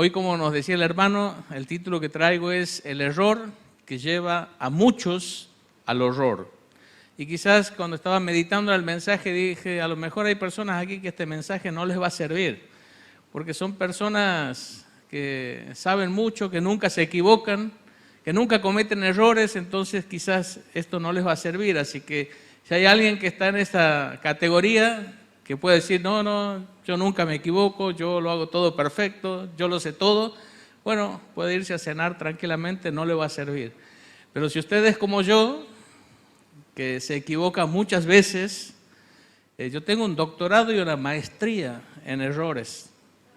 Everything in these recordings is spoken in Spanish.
Hoy, como nos decía el hermano, el título que traigo es El error que lleva a muchos al horror. Y quizás cuando estaba meditando el mensaje dije, a lo mejor hay personas aquí que este mensaje no les va a servir, porque son personas que saben mucho, que nunca se equivocan, que nunca cometen errores, entonces quizás esto no les va a servir. Así que si hay alguien que está en esta categoría, que puede decir, no, yo nunca me equivoco, yo lo hago todo perfecto, yo lo sé todo, bueno, puede irse a cenar tranquilamente, no le va a servir. Pero si usted es como yo, que se equivoca muchas veces, yo tengo un doctorado y una maestría en errores.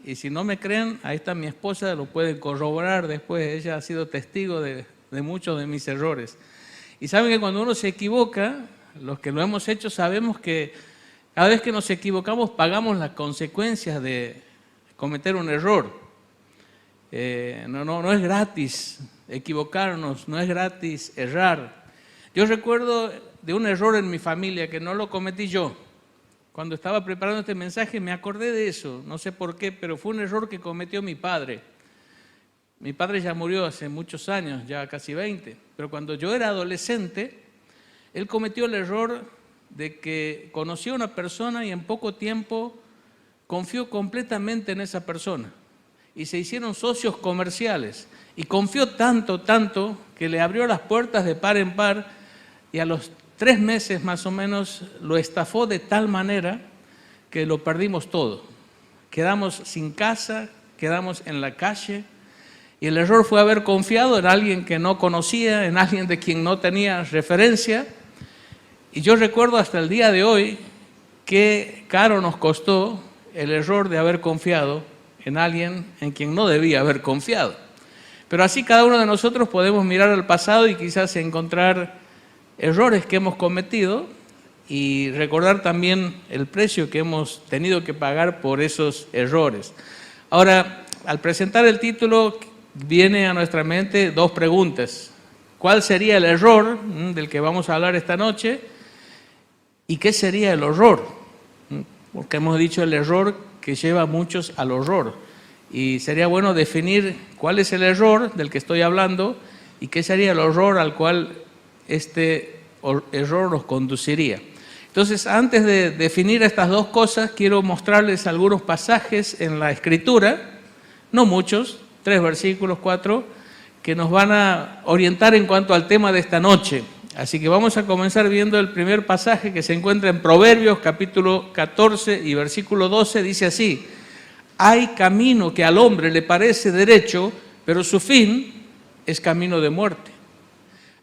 Y si no me creen, ahí está mi esposa, lo puede corroborar después, ella ha sido testigo de muchos de mis errores. Y saben que cuando uno se equivoca, los que lo hemos hecho sabemos que cada vez que nos equivocamos pagamos las consecuencias de cometer un error. No es gratis equivocarnos, no es gratis errar. Yo recuerdo de un error en mi familia que no lo cometí yo. Cuando estaba preparando este mensaje me acordé de eso, no sé por qué, pero fue un error que cometió mi padre. Mi padre ya murió hace muchos años, ya casi 20, pero cuando yo era adolescente, él cometió el error de que conoció a una persona y en poco tiempo confió completamente en esa persona y se hicieron socios comerciales y confió tanto que le abrió las puertas de par en par y a los 3 meses más o menos lo estafó de tal manera que lo perdimos todo. Quedamos sin casa, quedamos en la calle y el error fue haber confiado en alguien que no conocía, en alguien de quien no tenía referencia. Y yo recuerdo hasta el día de hoy qué caro nos costó el error de haber confiado en alguien en quien no debía haber confiado. Pero así cada uno de nosotros podemos mirar al pasado y quizás encontrar errores que hemos cometido y recordar también el precio que hemos tenido que pagar por esos errores. Ahora, al presentar el título, viene a nuestra mente 2 preguntas. ¿Cuál sería el error del que vamos a hablar esta noche? ¿Y qué sería el horror? Porque hemos dicho el error que lleva a muchos al horror. Y sería bueno definir cuál es el error del que estoy hablando y qué sería el horror al cual este error nos conduciría. Entonces, antes de definir estas 2 cosas, quiero mostrarles algunos pasajes en la Escritura, no muchos, 3 versículos, 4, que nos van a orientar en cuanto al tema de esta noche. Así que vamos a comenzar viendo el primer pasaje que se encuentra en Proverbios, capítulo 14 y versículo 12, dice así: hay camino que al hombre le parece derecho, pero su fin es camino de muerte.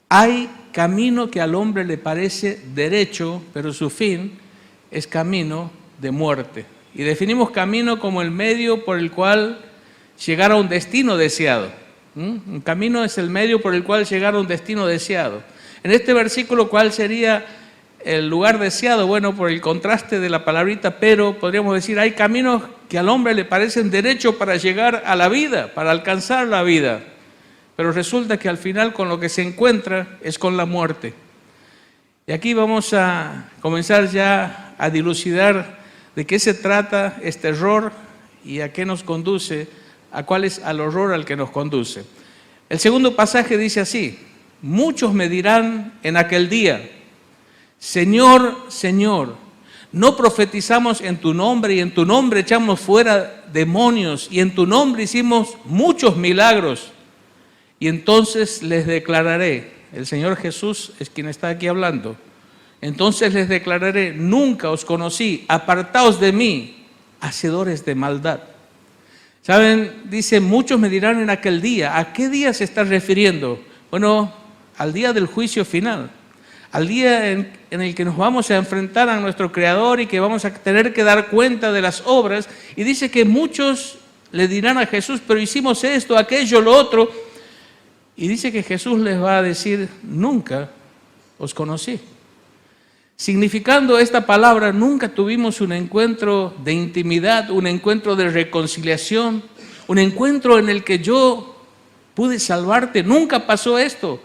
Hay camino que al hombre le parece derecho, pero su fin es camino de muerte. Y definimos camino como el medio por el cual llegar a un destino deseado. Un camino es el medio por el cual llegar a un destino deseado. En este versículo, ¿cuál sería el lugar deseado? Bueno, por el contraste de la palabrita pero, podríamos decir, hay caminos que al hombre le parecen derechos para llegar a la vida, para alcanzar la vida. Pero resulta que al final con lo que se encuentra es con la muerte. Y aquí vamos a comenzar ya a dilucidar de qué se trata este error y a qué nos conduce, a cuál es al horror al que nos conduce. El segundo pasaje dice así: muchos me dirán en aquel día, Señor, Señor, ¿no profetizamos en tu nombre y en tu nombre echamos fuera demonios y en tu nombre hicimos muchos milagros? Y entonces les declararé, el Señor Jesús es quien está aquí hablando, entonces les declararé, nunca os conocí, apartaos de mí, hacedores de maldad. ¿Saben? Dice, muchos me dirán en aquel día. ¿A qué día se está refiriendo? Bueno, al día del juicio final, al día en el que nos vamos a enfrentar a nuestro Creador y que vamos a tener que dar cuenta de las obras. Y dice que muchos le dirán a Jesús, pero hicimos esto, aquello, lo otro. Y dice que Jesús les va a decir, nunca os conocí. Significando esta palabra, nunca tuvimos un encuentro de intimidad, un encuentro de reconciliación, un encuentro en el que yo pude salvarte. Nunca pasó esto.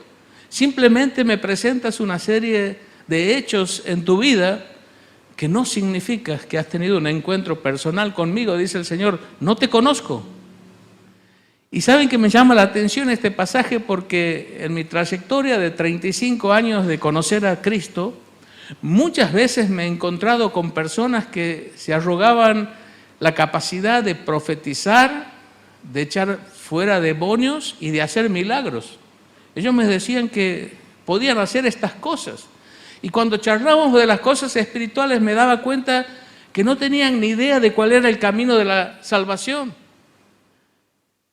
Simplemente me presentas una serie de hechos en tu vida que no significa que has tenido un encuentro personal conmigo, dice el Señor. No te conozco. Y saben que me llama la atención este pasaje porque en mi trayectoria de 35 años de conocer a Cristo, muchas veces me he encontrado con personas que se arrogaban la capacidad de profetizar, de echar fuera demonios y de hacer milagros. Ellos me decían que podían hacer estas cosas. Y cuando charlábamos de las cosas espirituales me daba cuenta que no tenían ni idea de cuál era el camino de la salvación.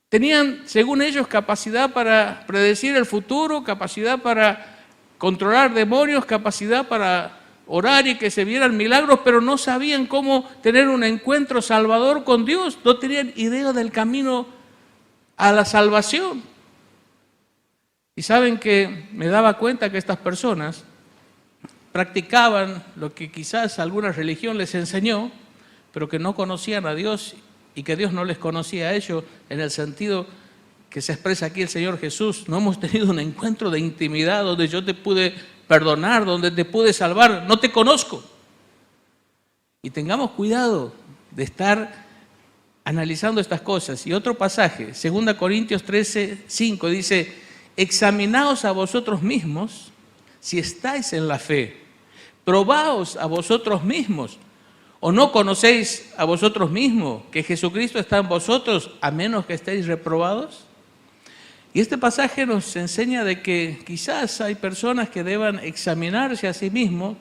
Tenían, según ellos, capacidad para predecir el futuro, capacidad para controlar demonios, capacidad para orar y que se vieran milagros, pero no sabían cómo tener un encuentro salvador con Dios. No tenían idea del camino a la salvación. Y saben que me daba cuenta que estas personas practicaban lo que quizás alguna religión les enseñó, pero que no conocían a Dios y que Dios no les conocía a ellos en el sentido que se expresa aquí el Señor Jesús. No hemos tenido un encuentro de intimidad donde yo te pude perdonar, donde te pude salvar. No te conozco. Y tengamos cuidado de estar analizando estas cosas. Y otro pasaje, 2 Corintios 13:5 dice: examinaos a vosotros mismos si estáis en la fe. Probaos a vosotros mismos. ¿O no conocéis a vosotros mismos que Jesucristo está en vosotros, a menos que estéis reprobados? Y este pasaje nos enseña de que quizás hay personas que deban examinarse a sí mismos,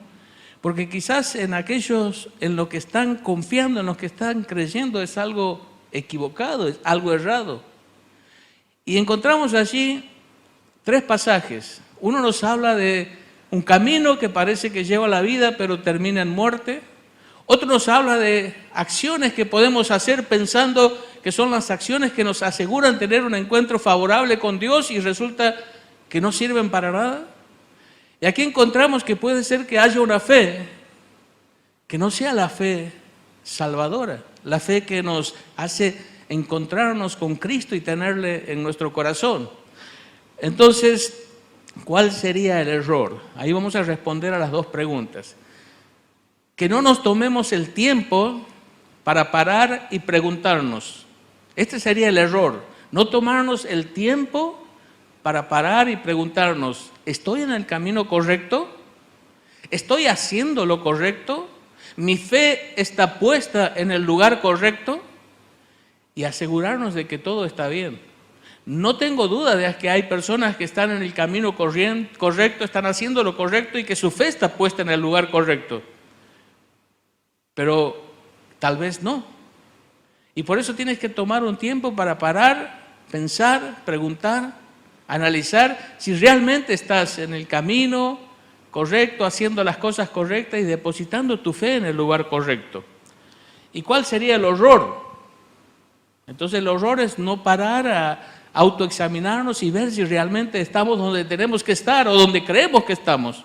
porque quizás en aquellos en lo que están confiando, en lo que están creyendo, es algo equivocado, es algo errado. Y encontramos allí 3 pasajes. Uno nos habla de un camino que parece que lleva a la vida, pero termina en muerte. Otro nos habla de acciones que podemos hacer pensando que son las acciones que nos aseguran tener un encuentro favorable con Dios y resulta que no sirven para nada. Y aquí encontramos que puede ser que haya una fe que no sea la fe salvadora, la fe que nos hace encontrarnos con Cristo y tenerle en nuestro corazón. Entonces, ¿cuál sería el error? Ahí vamos a responder a las 2 preguntas. Que no nos tomemos el tiempo para parar y preguntarnos. Este sería el error, no tomarnos el tiempo para parar y preguntarnos: ¿estoy en el camino correcto? ¿Estoy haciendo lo correcto? ¿Mi fe está puesta en el lugar correcto? Y asegurarnos de que todo está bien. No tengo duda de que hay personas que están en el camino correcto, están haciendo lo correcto y que su fe está puesta en el lugar correcto. Pero tal vez no. Y por eso tienes que tomar un tiempo para parar, pensar, preguntar, analizar si realmente estás en el camino correcto, haciendo las cosas correctas y depositando tu fe en el lugar correcto. ¿Y cuál sería el horror? Entonces el horror es no parar a autoexaminarnos y ver si realmente estamos donde tenemos que estar o donde creemos que estamos.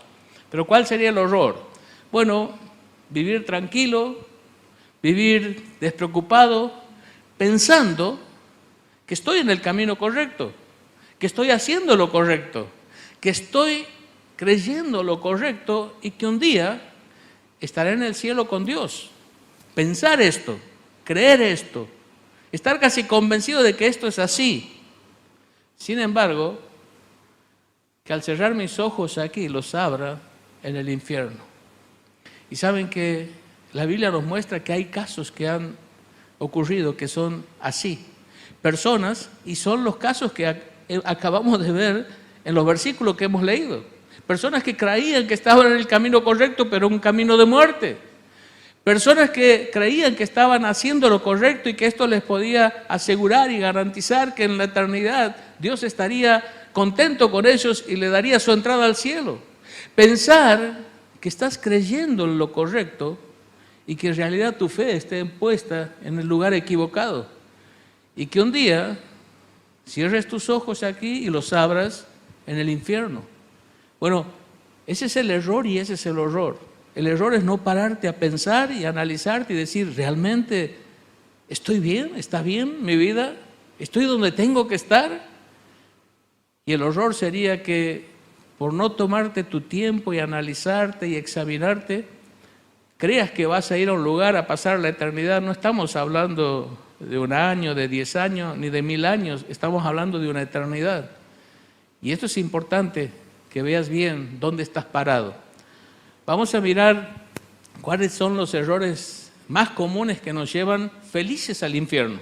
Pero ¿cuál sería el horror? Bueno, vivir tranquilo, vivir despreocupado, pensando que estoy en el camino correcto, que estoy haciendo lo correcto, que estoy creyendo lo correcto y que un día estaré en el cielo con Dios. Pensar esto, creer esto, estar casi convencido de que esto es así. Sin embargo, que al cerrar mis ojos aquí los abra en el infierno. Y saben que la Biblia nos muestra que hay casos que han ocurrido que son así. Personas, y son los casos que acabamos de ver en los versículos que hemos leído. Personas que creían que estaban en el camino correcto, pero un camino de muerte. Personas que creían que estaban haciendo lo correcto y que esto les podía asegurar y garantizar que en la eternidad Dios estaría contento con ellos y le daría su entrada al cielo. Pensar que estás creyendo en lo correcto y que en realidad tu fe esté puesta en el lugar equivocado. Y que un día cierres tus ojos aquí y los abras en el infierno. Bueno, ese es el error y ese es el horror. El error es no pararte a pensar y analizarte y decir: ¿realmente estoy bien? ¿Está bien mi vida? ¿Estoy donde tengo que estar? Y el horror sería que por no tomarte tu tiempo y analizarte y examinarte, creas que vas a ir a un lugar a pasar la eternidad. No estamos hablando de 1 año, de 10 años, ni de 1000 años. Estamos hablando de una eternidad. Y esto es importante, que veas bien dónde estás parado. Vamos a mirar cuáles son los errores más comunes que nos llevan felices al infierno.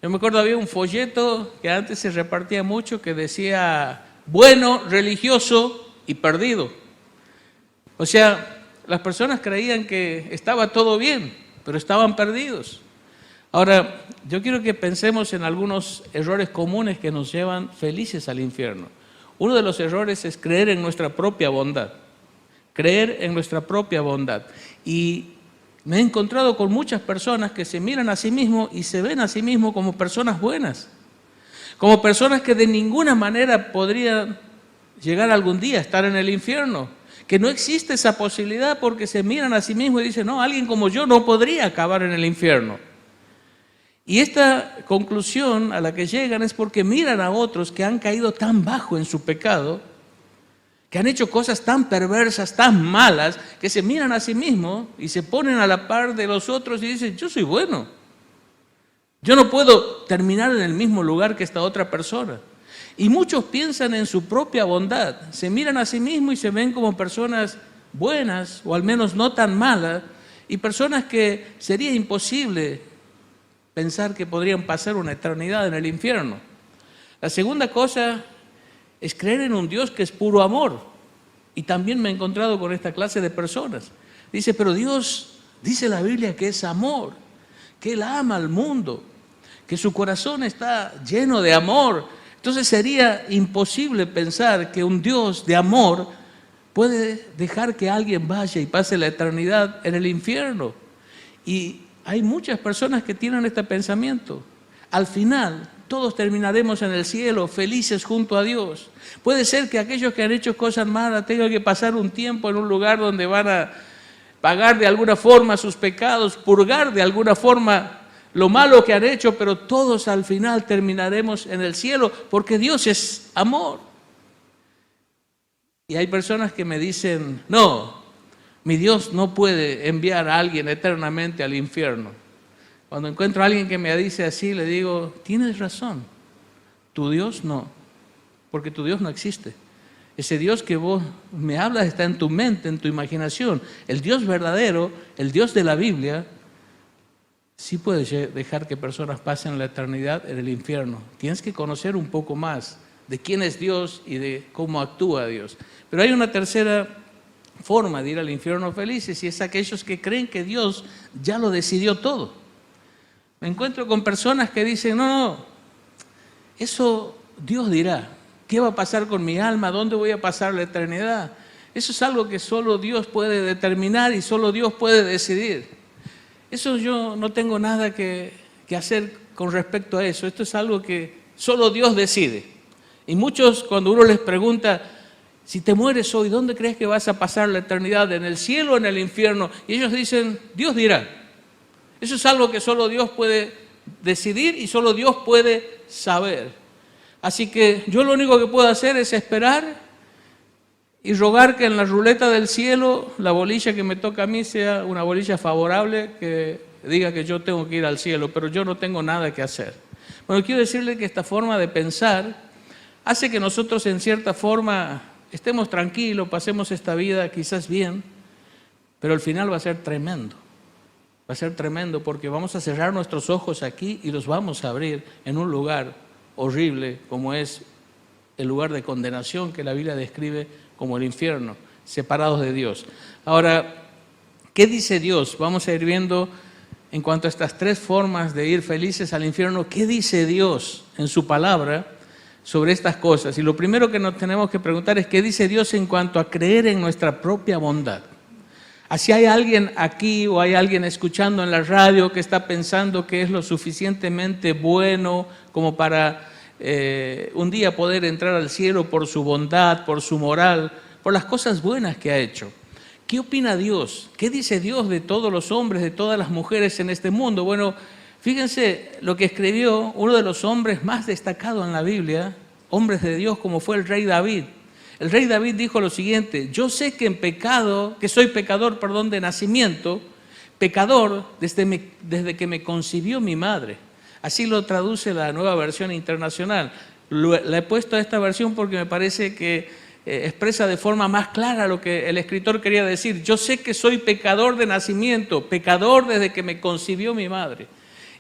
Yo me acuerdo, había un folleto que antes se repartía mucho que decía bueno, religioso y perdido. O sea, las personas creían que estaba todo bien, pero estaban perdidos. Ahora, yo quiero que pensemos en algunos errores comunes que nos llevan felices al infierno. Uno de los errores es creer en nuestra propia bondad. Creer en nuestra propia bondad. Y me he encontrado con muchas personas que se miran a sí mismos y se ven a sí mismos como personas buenas. Como personas que de ninguna manera podrían llegar algún día a estar en el infierno. Que no existe esa posibilidad porque se miran a sí mismos y dicen, no, alguien como yo no podría acabar en el infierno. Y esta conclusión a la que llegan es porque miran a otros que han caído tan bajo en su pecado, que han hecho cosas tan perversas, tan malas, que se miran a sí mismos y se ponen a la par de los otros y dicen, yo soy bueno. Yo no puedo terminar en el mismo lugar que esta otra persona. Y muchos piensan en su propia bondad, se miran a sí mismos y se ven como personas buenas, o al menos no tan malas, y personas que sería imposible pensar que podrían pasar una eternidad en el infierno. La segunda cosa es creer en un Dios que es puro amor. Y también me he encontrado con esta clase de personas. Dice, pero Dios, dice la Biblia que es amor, que Él ama al mundo, que su corazón está lleno de amor. Entonces sería imposible pensar que un Dios de amor puede dejar que alguien vaya y pase la eternidad en el infierno. Y hay muchas personas que tienen este pensamiento. Al final, todos terminaremos en el cielo, felices junto a Dios. Puede ser que aquellos que han hecho cosas malas tengan que pasar un tiempo en un lugar donde van a pagar de alguna forma sus pecados, purgar de alguna forma lo malo que han hecho, pero todos al final terminaremos en el cielo, porque Dios es amor. Y hay personas que me dicen, no, mi Dios no puede enviar a alguien eternamente al infierno. Cuando encuentro a alguien que me dice así, le digo, tienes razón, tu Dios no, porque tu Dios no existe. Ese Dios que vos me hablas está en tu mente, en tu imaginación. El Dios verdadero, el Dios de la Biblia, sí puede dejar que personas pasen la eternidad en el infierno. Tienes que conocer un poco más de quién es Dios y de cómo actúa Dios. Pero hay una tercera forma de ir al infierno felices y es aquellos que creen que Dios ya lo decidió todo. Me encuentro con personas que dicen, no, eso Dios dirá. ¿Qué va a pasar con mi alma? ¿Dónde voy a pasar la eternidad? Eso es algo que solo Dios puede determinar y solo Dios puede decidir. Eso yo no tengo nada que hacer con respecto a eso. Esto es algo que solo Dios decide. Y muchos, cuando uno les pregunta, si te mueres hoy, ¿dónde crees que vas a pasar la eternidad? ¿En el cielo o en el infierno? Y ellos dicen, Dios dirá. Eso es algo que solo Dios puede decidir y solo Dios puede saber. Así que yo lo único que puedo hacer es esperar y rogar que en la ruleta del cielo la bolilla que me toca a mí sea una bolilla favorable que diga que yo tengo que ir al cielo, pero yo no tengo nada que hacer. Bueno, quiero decirle que esta forma de pensar hace que nosotros en cierta forma estemos tranquilos, pasemos esta vida quizás bien, pero al final va a ser tremendo. Va a ser tremendo porque vamos a cerrar nuestros ojos aquí y los vamos a abrir en un lugar horrible como es el lugar de condenación que la Biblia describe como el infierno, separados de Dios. Ahora, ¿qué dice Dios? Vamos a ir viendo en cuanto a estas tres formas de ir felices al infierno, ¿qué dice Dios en su palabra sobre estas cosas? Y lo primero que nos tenemos que preguntar es ¿qué dice Dios en cuanto a creer en nuestra propia bondad? Así hay alguien aquí o hay alguien escuchando en la radio que está pensando que es lo suficientemente bueno como para un día poder entrar al cielo por su bondad, por su moral, por las cosas buenas que ha hecho. ¿Qué opina Dios? ¿Qué dice Dios de todos los hombres, de todas las mujeres en este mundo? Bueno, fíjense lo que escribió uno de los hombres más destacados en la Biblia, hombres de Dios como fue el rey David. El rey David dijo lo siguiente, yo sé que soy pecador de nacimiento, pecador desde que me concibió mi madre. Así lo traduce la Nueva Versión Internacional. La he puesto a esta versión porque me parece que expresa de forma más clara lo que el escritor quería decir. Yo sé que soy pecador de nacimiento, pecador desde que me concibió mi madre.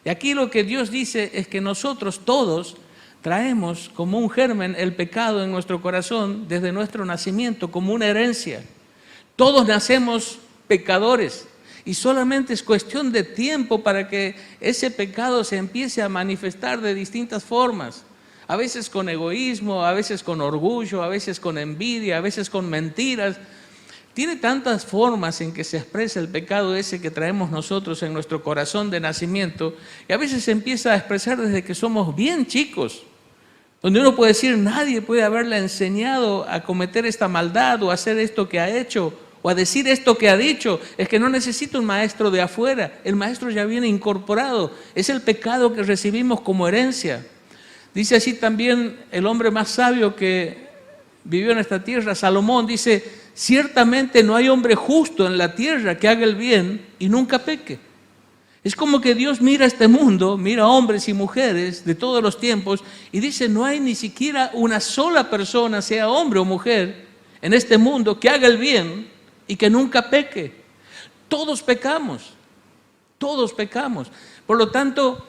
Y aquí lo que Dios dice es que nosotros todos traemos como un germen el pecado en nuestro corazón desde nuestro nacimiento, como una herencia. Todos nacemos pecadores y solamente es cuestión de tiempo para que ese pecado se empiece a manifestar de distintas formas. A veces con egoísmo, a veces con orgullo, a veces con envidia, a veces con mentiras. Tiene tantas formas en que se expresa el pecado ese que traemos nosotros en nuestro corazón de nacimiento, y a veces se empieza a expresar desde que somos bien chicos, donde uno puede decir, nadie puede haberle enseñado a cometer esta maldad o a hacer esto que ha hecho o a decir esto que ha dicho. Es que no necesita un maestro de afuera, el maestro ya viene incorporado, es el pecado que recibimos como herencia. Dice así también el hombre más sabio que vivió en esta tierra, Salomón, dice, ciertamente no hay hombre justo en la tierra que haga el bien y nunca peque. Es como que Dios mira este mundo, mira hombres y mujeres de todos los tiempos y dice, no hay ni siquiera una sola persona, sea hombre o mujer, en este mundo que haga el bien y que nunca peque. Todos pecamos, todos pecamos. Por lo tanto,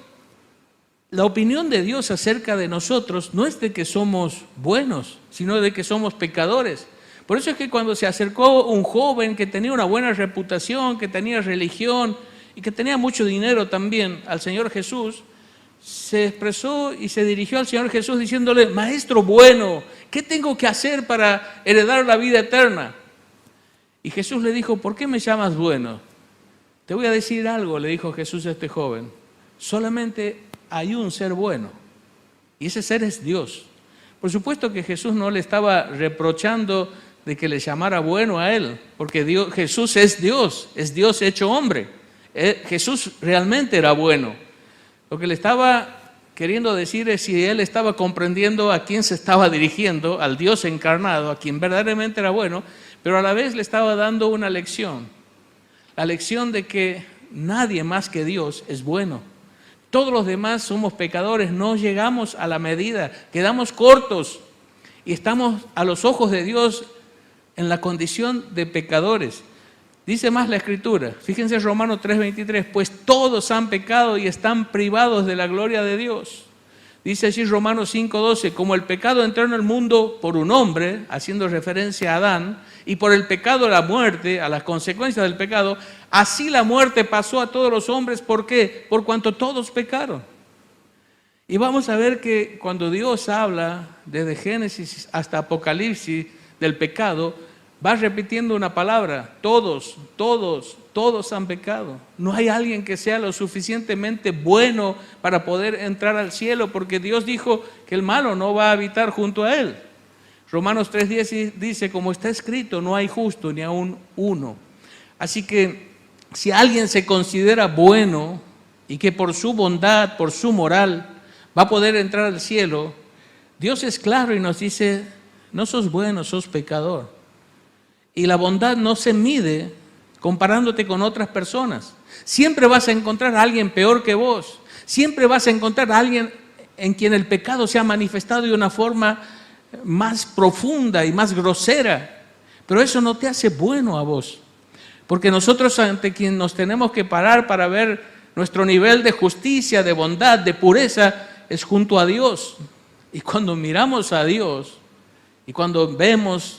la opinión de Dios acerca de nosotros no es de que somos buenos, sino de que somos pecadores. Por eso es que cuando se acercó un joven que tenía una buena reputación, que tenía religión y que tenía mucho dinero también al Señor Jesús, se expresó y se dirigió al Señor Jesús diciéndole, Maestro bueno, ¿qué tengo que hacer para heredar la vida eterna? Y Jesús le dijo, ¿por qué me llamas bueno? Te voy a decir algo, le dijo Jesús a este joven, solamente hay un ser bueno, y ese ser es Dios. Por supuesto que Jesús no le estaba reprochando de que le llamara bueno a él, porque Jesús es Dios hecho hombre. Jesús realmente era bueno. Lo que le estaba queriendo decir es si él estaba comprendiendo a quién se estaba dirigiendo, al Dios encarnado, a quien verdaderamente era bueno, pero a la vez le estaba dando una lección, la lección de que nadie más que Dios es bueno. Todos los demás somos pecadores, no llegamos a la medida, quedamos cortos y estamos a los ojos de Dios en la condición de pecadores. Dice más la Escritura, fíjense Romanos 3:23, pues todos han pecado y están privados de la gloria de Dios. Dice así Romanos 5:12, como el pecado entró en el mundo por un hombre, haciendo referencia a Adán, y por el pecado la muerte, a las consecuencias del pecado, así la muerte pasó a todos los hombres. ¿Por qué? Por cuanto todos pecaron. Y vamos a ver que cuando Dios habla desde Génesis hasta Apocalipsis del pecado, va repitiendo una palabra, todos han pecado. No hay alguien que sea lo suficientemente bueno para poder entrar al cielo, porque Dios dijo que el malo no va a habitar junto a él. Romanos 3:10 dice, como está escrito, no hay justo ni aún uno. Así que si alguien se considera bueno y que por su bondad, por su moral, va a poder entrar al cielo, Dios es claro y nos dice, no sos bueno, sos pecador. Y la bondad no se mide comparándote con otras personas. Siempre vas a encontrar a alguien peor que vos. Siempre vas a encontrar a alguien en quien el pecado se ha manifestado de una forma más profunda y más grosera. Pero eso no te hace bueno a vos. Porque nosotros ante quien nos tenemos que parar para ver nuestro nivel de justicia, de bondad, de pureza, es junto a Dios. Y cuando miramos a Dios y cuando vemos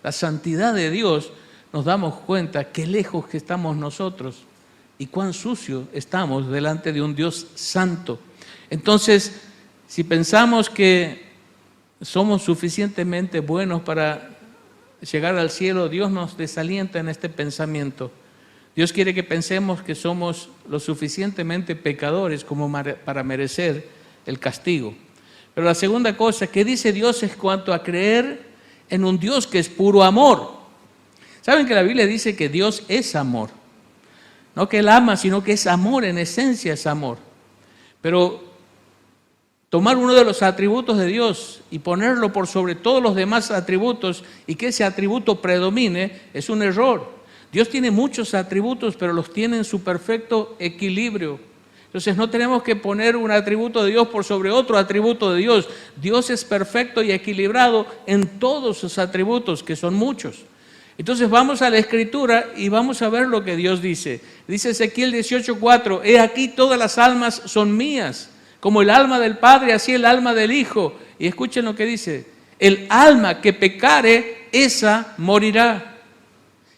la santidad de Dios, nos damos cuenta qué lejos que estamos nosotros y cuán sucios estamos delante de un Dios santo. Entonces, si pensamos que somos suficientemente buenos para llegar al cielo, Dios nos desalienta en este pensamiento. Dios quiere que pensemos que somos lo suficientemente pecadores como para merecer el castigo. Pero la segunda cosa que dice Dios es cuanto a creer en un Dios que es puro amor. ¿Saben que la Biblia dice que Dios es amor? No que Él ama, sino que es amor, en esencia es amor. Pero tomar uno de los atributos de Dios y ponerlo por sobre todos los demás atributos y que ese atributo predomine es un error. Dios tiene muchos atributos, pero los tiene en su perfecto equilibrio. Entonces no tenemos que poner un atributo de Dios por sobre otro atributo de Dios. Dios es perfecto y equilibrado en todos sus atributos, que son muchos. Entonces vamos a la Escritura y vamos a ver lo que Dios dice. Dice Ezequiel 18:4, he aquí todas las almas son mías, como el alma del Padre, así el alma del Hijo. Y escuchen lo que dice, el alma que pecare, esa morirá.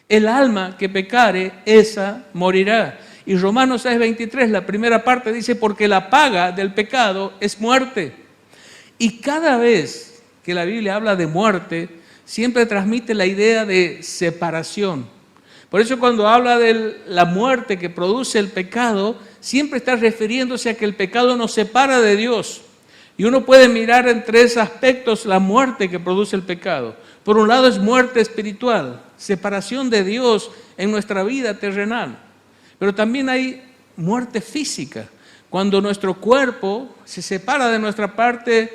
El alma que pecare, esa morirá. Y Romanos 6:23, la primera parte dice, porque la paga del pecado es muerte. Y cada vez que la Biblia habla de muerte, siempre transmite la idea de separación. Por eso cuando habla de la muerte que produce el pecado, siempre está refiriéndose a que el pecado nos separa de Dios. Y uno puede mirar en tres aspectos la muerte que produce el pecado. Por un lado es muerte espiritual, separación de Dios en nuestra vida terrenal. Pero también hay muerte física, cuando nuestro cuerpo se separa de nuestra parte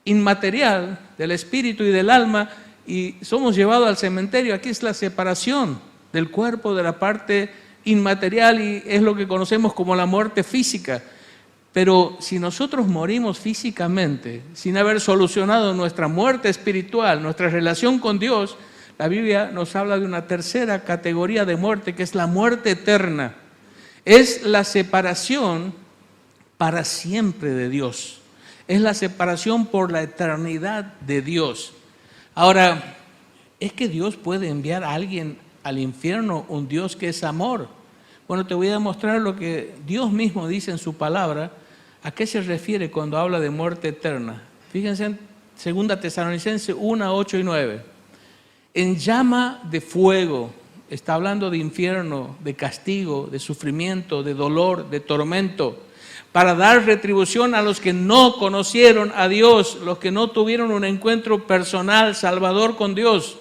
inmaterial, del espíritu y del alma, y somos llevados al cementerio. Aquí es la separación del cuerpo de la parte inmaterial y es lo que conocemos como la muerte física. Pero si nosotros morimos físicamente, sin haber solucionado nuestra muerte espiritual, nuestra relación con Dios, la Biblia nos habla de una tercera categoría de muerte, que es la muerte eterna. Es la separación para siempre de Dios. Es la separación por la eternidad de Dios. Ahora, ¿es que Dios puede enviar a alguien al infierno, un Dios que es amor? Bueno, te voy a mostrar lo que Dios mismo dice en su palabra. ¿A qué se refiere cuando habla de muerte eterna? Fíjense en 2 Tesalonicenses 1, 8 y 9. En llama de fuego, está hablando de infierno, de castigo, de sufrimiento, de dolor, de tormento, para dar retribución a los que no conocieron a Dios, los que no tuvieron un encuentro personal, salvador con Dios,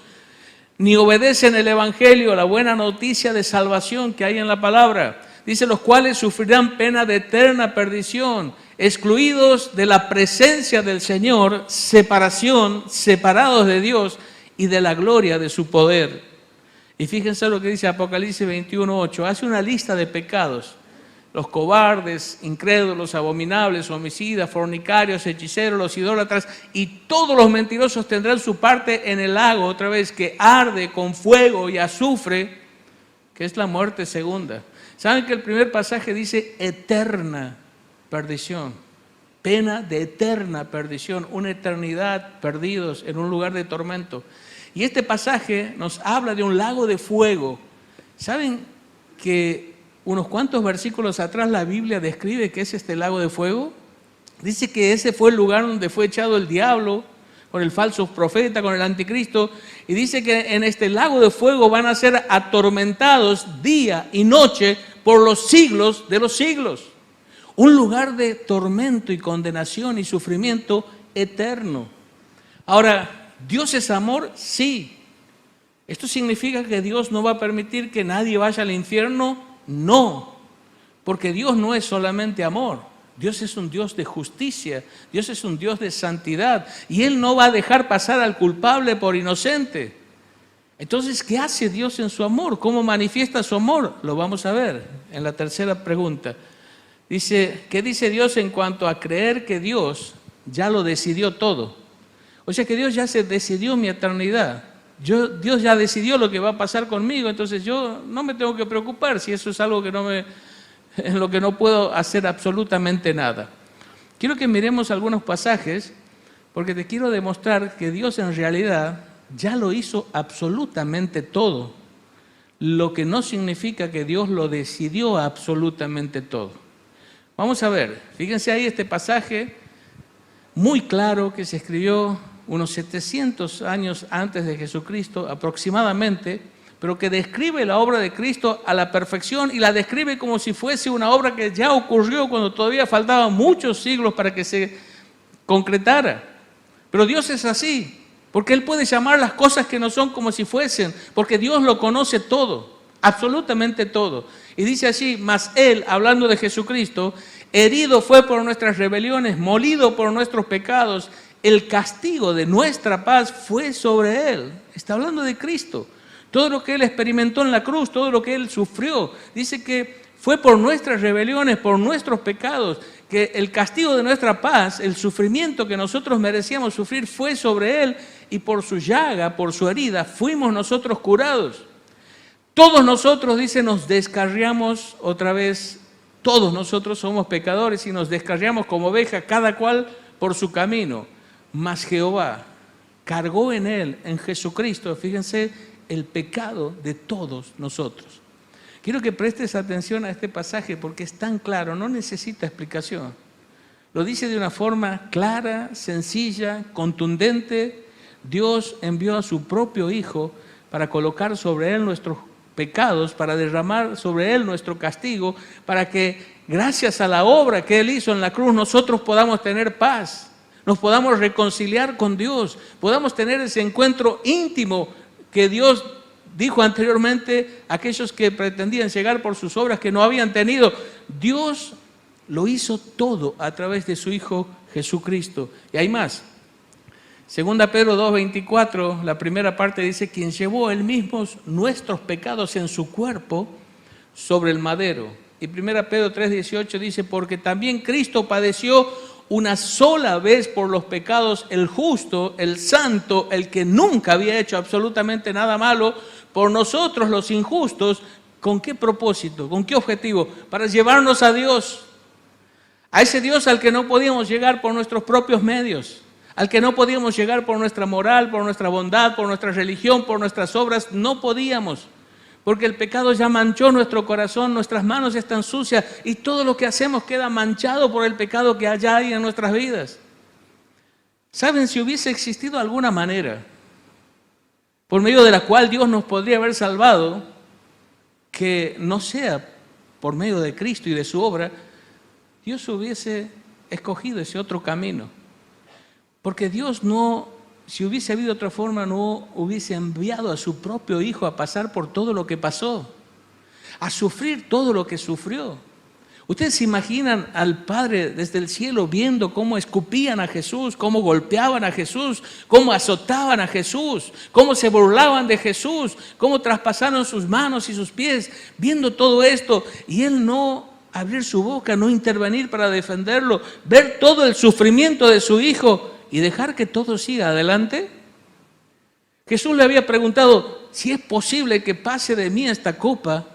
ni obedecen el Evangelio, la buena noticia de salvación que hay en la palabra. Dice, los cuales sufrirán pena de eterna perdición, excluidos de la presencia del Señor, separación, separados de Dios y de la gloria de su poder. Y fíjense lo que dice Apocalipsis 21:8, hace una lista de pecados. Los cobardes, incrédulos, abominables, homicidas, fornicarios, hechiceros, los idólatras y todos los mentirosos tendrán su parte en el lago, otra vez, que arde con fuego y azufre, que es la muerte segunda. ¿Saben que el primer pasaje dice eterna perdición? Pena de eterna perdición, una eternidad perdidos en un lugar de tormento. Y este pasaje nos habla de un lago de fuego. ¿Saben que unos cuantos versículos atrás la Biblia describe qué es este lago de fuego? Dice que ese fue el lugar donde fue echado el diablo con el falso profeta, con el anticristo, y dice que en este lago de fuego van a ser atormentados día y noche por los siglos de los siglos. Un lugar de tormento y condenación y sufrimiento eterno. Ahora, ¿Dios es amor? Sí. ¿Esto significa que Dios no va a permitir que nadie vaya al infierno? No, porque Dios no es solamente amor. Dios es un Dios de justicia, Dios es un Dios de santidad y Él no va a dejar pasar al culpable por inocente. Entonces, ¿qué hace Dios en su amor? ¿Cómo manifiesta su amor? Lo vamos a ver en la tercera pregunta. Dice, ¿qué dice Dios en cuanto a creer que Dios ya lo decidió todo? O sea que Dios ya se decidió mi eternidad. Dios ya decidió lo que va a pasar conmigo, entonces yo no me tengo que preocupar si eso es algo que en lo que no puedo hacer absolutamente nada. Quiero que miremos algunos pasajes porque te quiero demostrar que Dios en realidad ya lo hizo absolutamente todo, lo que no significa que Dios lo decidió absolutamente todo. Vamos a ver, fíjense ahí este pasaje muy claro que se escribió unos 700 años antes de Jesucristo aproximadamente, pero que describe la obra de Cristo a la perfección y la describe como si fuese una obra que ya ocurrió cuando todavía faltaban muchos siglos para que se concretara. Pero Dios es así, porque Él puede llamar las cosas que no son como si fuesen, porque Dios lo conoce todo, absolutamente todo. Y dice así, mas Él, hablando de Jesucristo, herido fue por nuestras rebeliones, molido por nuestros pecados, el castigo de nuestra paz fue sobre Él. Está hablando de Cristo. Todo lo que Él experimentó en la cruz, todo lo que Él sufrió, dice que fue por nuestras rebeliones, por nuestros pecados, que el castigo de nuestra paz, el sufrimiento que nosotros merecíamos sufrir fue sobre Él, y por su llaga, por su herida, fuimos nosotros curados. Todos nosotros, dice, nos descarriamos otra vez, todos nosotros somos pecadores y nos descarriamos como ovejas, cada cual por su camino. Mas Jehová cargó en Él, en Jesucristo, fíjense, el pecado de todos nosotros. Quiero que prestes atención a este pasaje porque es tan claro, no necesita explicación. Lo dice de una forma clara, sencilla, contundente. Dios envió a su propio Hijo para colocar sobre Él nuestros pecados, para derramar sobre Él nuestro castigo, para que gracias a la obra que Él hizo en la cruz nosotros podamos tener paz, nos podamos reconciliar con Dios, podamos tener ese encuentro íntimo que Dios dijo anteriormente a aquellos que pretendían llegar por sus obras que no habían tenido. Dios lo hizo todo a través de su Hijo Jesucristo. Y hay más. Segunda Pedro 2:24, la primera parte dice, quien llevó Él mismo nuestros pecados en su cuerpo sobre el madero. Y primera Pedro 3:18 dice, porque también Cristo padeció una sola vez por los pecados, el justo, el santo, el que nunca había hecho absolutamente nada malo, por nosotros los injustos. ¿Con qué propósito? ¿Con qué objetivo? Para llevarnos a Dios, a ese Dios al que no podíamos llegar por nuestros propios medios, al que no podíamos llegar por nuestra moral, por nuestra bondad, por nuestra religión, por nuestras obras. No podíamos, porque el pecado ya manchó nuestro corazón, nuestras manos están sucias y todo lo que hacemos queda manchado por el pecado que allá hay en nuestras vidas. ¿Saben? Si hubiese existido alguna manera por medio de la cual Dios nos podría haber salvado, que no sea por medio de Cristo y de su obra, Dios hubiese escogido ese otro camino. Porque Dios no, si hubiese habido otra forma, no hubiese enviado a su propio Hijo a pasar por todo lo que pasó, a sufrir todo lo que sufrió. ¿Ustedes se imaginan al Padre desde el cielo viendo cómo escupían a Jesús, cómo golpeaban a Jesús, cómo azotaban a Jesús, cómo se burlaban de Jesús, cómo traspasaron sus manos y sus pies, viendo todo esto, y Él no abrir su boca, no intervenir para defenderlo, ver todo el sufrimiento de su Hijo y dejar que todo siga adelante? Jesús le había preguntado, si es posible que pase de mí esta copa,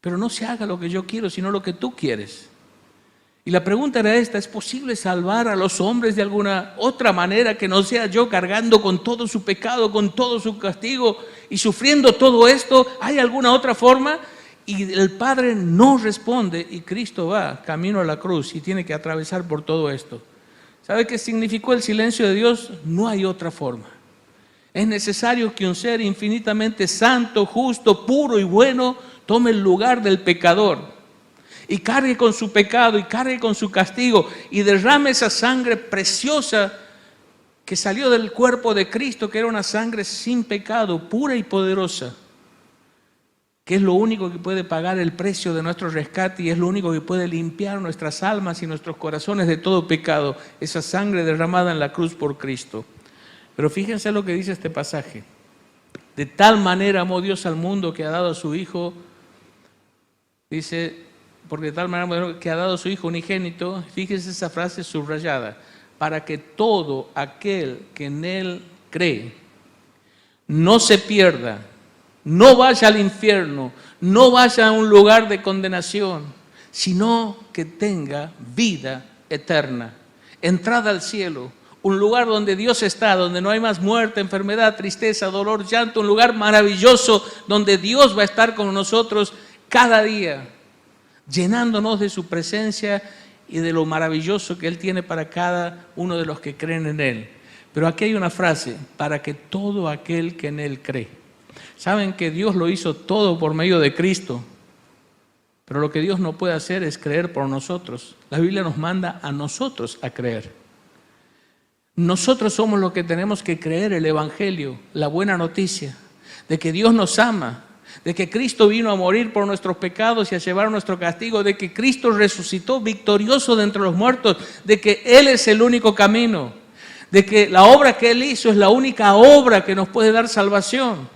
pero no se haga lo que yo quiero, sino lo que tú quieres. Y la pregunta era esta, ¿es posible salvar a los hombres de alguna otra manera que no sea yo cargando con todo su pecado, con todo su castigo y sufriendo todo esto? ¿Hay alguna otra forma? Y el Padre no responde y Cristo va camino a la cruz y tiene que atravesar por todo esto. ¿Sabe qué significó el silencio de Dios? No hay otra forma. Es necesario que un ser infinitamente santo, justo, puro y bueno tome el lugar del pecador y cargue con su pecado y cargue con su castigo y derrame esa sangre preciosa que salió del cuerpo de Cristo, que era una sangre sin pecado, pura y poderosa, que es lo único que puede pagar el precio de nuestro rescate y es lo único que puede limpiar nuestras almas y nuestros corazones de todo pecado, esa sangre derramada en la cruz por Cristo. Pero fíjense lo que dice este pasaje. De tal manera amó Dios al mundo que ha dado a su Hijo, dice, porque de tal manera que ha dado a su Hijo unigénito, fíjense esa frase subrayada, para que todo aquel que en Él cree no se pierda, no vaya al infierno, no vaya a un lugar de condenación, sino que tenga vida eterna, entrada al cielo, un lugar donde Dios está, donde no hay más muerte, enfermedad, tristeza, dolor, llanto, un lugar maravilloso donde Dios va a estar con nosotros cada día, llenándonos de su presencia y de lo maravilloso que Él tiene para cada uno de los que creen en Él. Pero aquí hay una frase, para que todo aquel que en Él cree. Saben que Dios lo hizo todo por medio de Cristo, pero lo que Dios no puede hacer es creer por nosotros. La Biblia nos manda a nosotros a creer. Nosotros somos los que tenemos que creer el Evangelio, la buena noticia de que Dios nos ama, de que Cristo vino a morir por nuestros pecados y a llevar nuestro castigo, de que Cristo resucitó victorioso de entre los muertos, de que Él es el único camino, de que la obra que Él hizo es la única obra que nos puede dar salvación,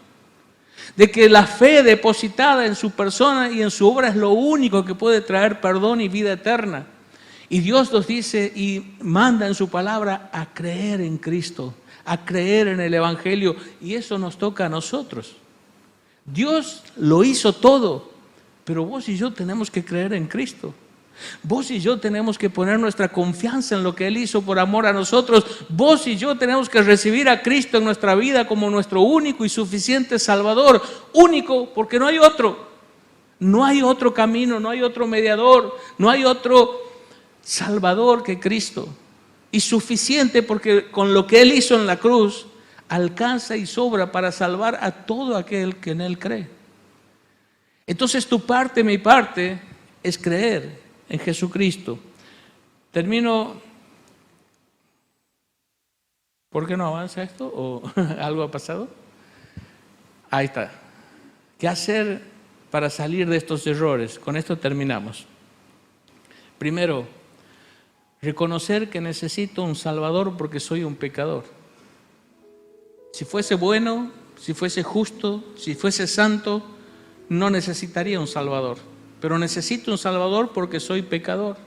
de que la fe depositada en su persona y en su obra es lo único que puede traer perdón y vida eterna. Y Dios nos dice y manda en su palabra a creer en Cristo, a creer en el Evangelio, y eso nos toca a nosotros. Dios lo hizo todo, pero vos y yo tenemos que creer en Cristo. Vos y yo tenemos que poner nuestra confianza en lo que Él hizo por amor a nosotros. Vos y yo tenemos que recibir a Cristo en nuestra vida como nuestro único y suficiente Salvador. Único, porque no hay otro. No hay otro camino, no hay otro mediador, no hay otro Salvador que Cristo. Y suficiente porque con lo que Él hizo en la cruz alcanza y sobra para salvar a todo aquel que en Él cree. Entonces tu parte, mi parte, es creer en Jesucristo. Termino. ¿Por qué no avanza esto? ¿O algo ha pasado? Ahí está. ¿Qué hacer para salir de estos errores? Con esto terminamos. Primero, reconocer que necesito un Salvador porque soy un pecador. Si fuese bueno, si fuese justo, si fuese santo, no necesitaría un Salvador. Pero necesito un Salvador porque soy pecador.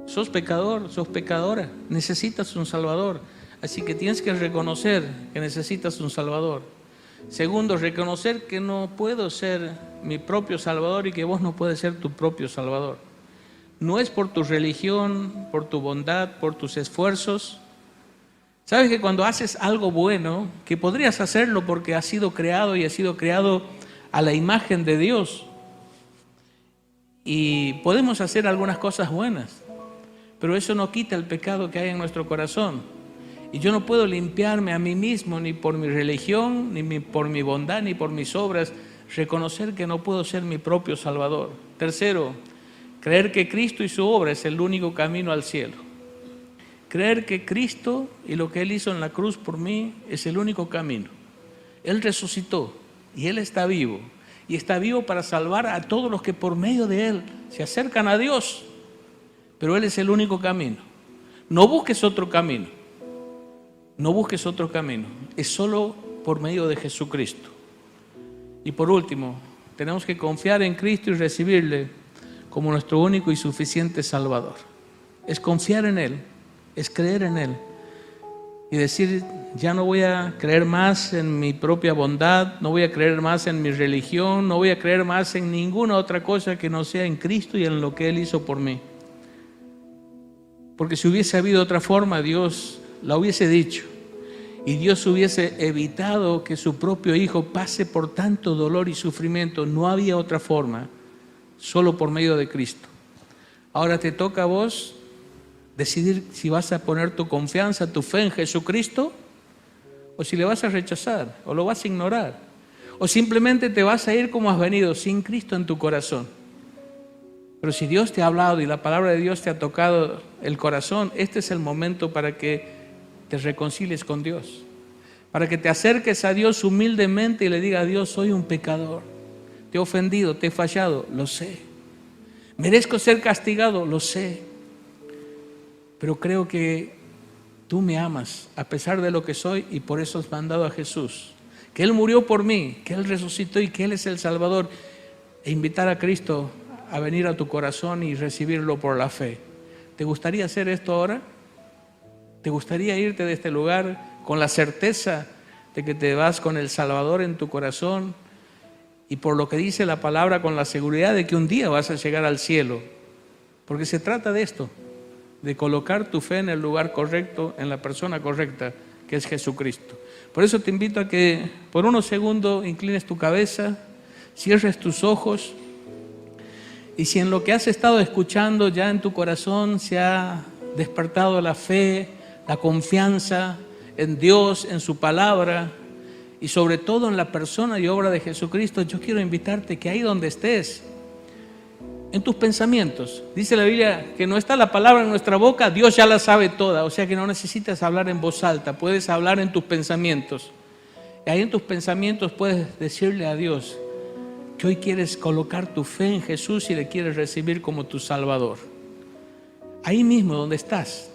Sos pecador, sos pecadora, necesitas un Salvador. Así que tienes que reconocer que necesitas un Salvador. Segundo, reconocer que no puedo ser mi propio Salvador y que vos no puedes ser tu propio Salvador. No es por tu religión, por tu bondad, por tus esfuerzos. Sabes que cuando haces algo bueno, que podrías hacerlo porque has sido creado y has sido creado a la imagen de Dios, y podemos hacer algunas cosas buenas, pero eso no quita el pecado que hay en nuestro corazón. Y yo no puedo limpiarme a mí mismo ni por mi religión, ni por mi bondad, ni por mis obras. Reconocer que no puedo ser mi propio Salvador. Tercero, creer que Cristo y su obra es el único camino al cielo. Creer que Cristo y lo que Él hizo en la cruz por mí es el único camino. Él resucitó y Él está vivo. Y está vivo para salvar a todos los que por medio de Él se acercan a Dios. Pero Él es el único camino. No busques otro camino. No busques otro camino. Es solo por medio de Jesucristo. Y por último, tenemos que confiar en Cristo y recibirle como nuestro único y suficiente Salvador. Es confiar en Él, es creer en Él. Y decir, ya no voy a creer más en mi propia bondad, no voy a creer más en mi religión, no voy a creer más en ninguna otra cosa que no sea en Cristo y en lo que Él hizo por mí. Porque si hubiese habido otra forma, Dios la hubiese dicho. Y Dios hubiese evitado que su propio Hijo pase por tanto dolor y sufrimiento. No había otra forma, solo por medio de Cristo. Ahora te toca a vos decidir si vas a poner tu confianza, tu fe en Jesucristo, o si le vas a rechazar, o lo vas a ignorar, o simplemente te vas a ir como has venido, sin Cristo en tu corazón. Pero si Dios te ha hablado y la palabra de Dios te ha tocado el corazón, este es el momento para que te reconcilies con Dios, para que te acerques a Dios humildemente y le digas a Dios, soy un pecador, te he ofendido, te he fallado, lo sé, merezco ser castigado, lo sé. Pero creo que tú me amas a pesar de lo que soy y por eso has mandado a Jesús. Que Él murió por mí, que Él resucitó y que Él es el Salvador. E invitar a Cristo a venir a tu corazón y recibirlo por la fe. ¿Te gustaría hacer esto ahora? ¿Te gustaría irte de este lugar con la certeza de que te vas con el Salvador en tu corazón? Y por lo que dice la palabra, con la seguridad de que un día vas a llegar al cielo. Porque se trata de esto, de colocar tu fe en el lugar correcto, en la persona correcta, que es Jesucristo. Por eso te invito a que por unos segundos inclines tu cabeza, cierres tus ojos, y si en lo que has estado escuchando ya en tu corazón se ha despertado la fe, la confianza en Dios, en su palabra, y sobre todo en la persona y obra de Jesucristo, yo quiero invitarte que ahí donde estés, en tus pensamientos. Dice la Biblia que no está la palabra en nuestra boca, Dios ya la sabe toda, o sea que no necesitas hablar en voz alta, puedes hablar en tus pensamientos. Y ahí en tus pensamientos puedes decirle a Dios que hoy quieres colocar tu fe en Jesús y le quieres recibir como tu Salvador. Ahí mismo donde estás,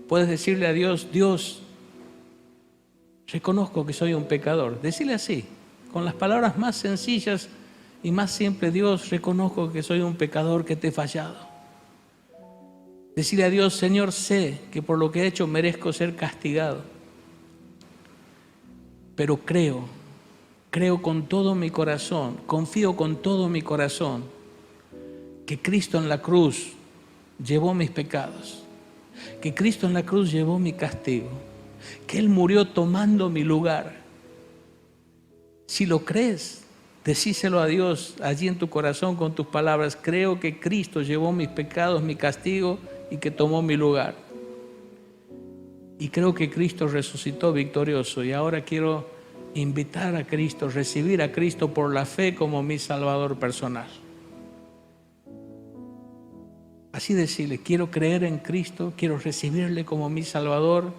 puedes decirle a Dios, Dios, reconozco que soy un pecador. Decirle así, con las palabras más sencillas y más simples: Dios, reconozco que soy un pecador, que te he fallado. Decirle a Dios: Señor, sé que por lo que he hecho merezco ser castigado, pero creo con todo mi corazón, confío con todo mi corazón que Cristo en la cruz llevó mis pecados, que Cristo en la cruz llevó mi castigo, que Él murió tomando mi lugar. Si lo crees, decíselo a Dios allí en tu corazón con tus palabras: creo que Cristo llevó mis pecados, mi castigo, y que tomó mi lugar. Y creo que Cristo resucitó victorioso, y ahora quiero invitar a Cristo, recibir a Cristo por la fe como mi Salvador personal. Así decirle: quiero creer en Cristo, quiero recibirle como mi Salvador.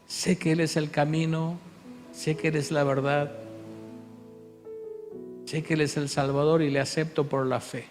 Sé que Él es el camino, sé que Él es la verdad, sé que Él es el Salvador y le acepto por la fe.